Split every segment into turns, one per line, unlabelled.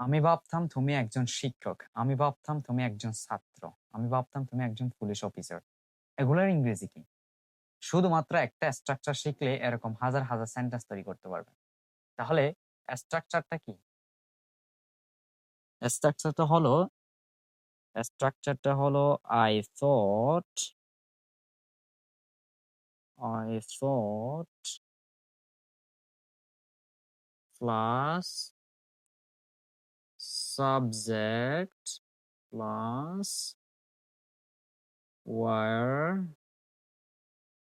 আমি ভাবতাম তুমি একজন শিক্ষক, আমি ভাবতাম তুমি একজন ছাত্র, আমি ভাবতাম তুমি একজন পুলিশ অফিসার। এগুলোর ইংরেজি কি? শুধুমাত্র একটা স্ট্রাকচার শিখলে এরকম হাজার হাজার সেন্টেন্স তৈরি করতে পারবে। তাহলে স্ট্রাকচারটা কি? স্ট্রাকচারটা হলো স্ট্রাকচারটা হলো I thought I thought plus subject plus were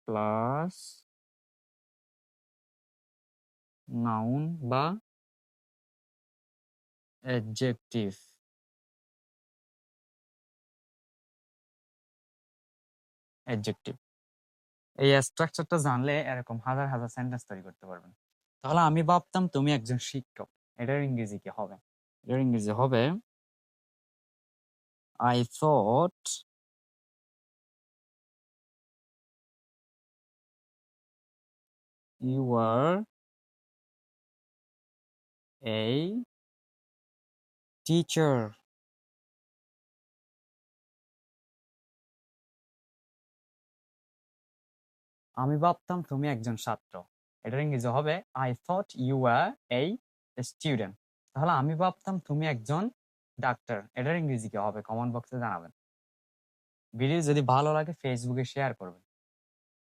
plus noun বা অ্যাডজেক্টিভ। অ্যাডজেক্টিভ এই স্ট্রাকচারটা জানলে এরকম হাজার হাজার সেন্টেন্স তৈরি করতে পারবেন। তাহলে আমি ভাবতাম তুমি একজন শিক্ষক, এটার ইংরেজি কি হবে? এটার ইংরেজি হবে আই থট ইউ আর এই টিচার। আমি ভাবতাম তুমি একজন ছাত্র, এটার ইংরেজি হবে আই থট ইউ আর এই স্টুডেন্ট। তাহলে আমি ভাবতাম তুমি একজন ডাক্তার, এটার ইংরেজি কি হবে? কমেন্ট বক্সে জানাবেন। ভিডিও যদি ভালো লাগে ফেসবুকে শেয়ার করবেন।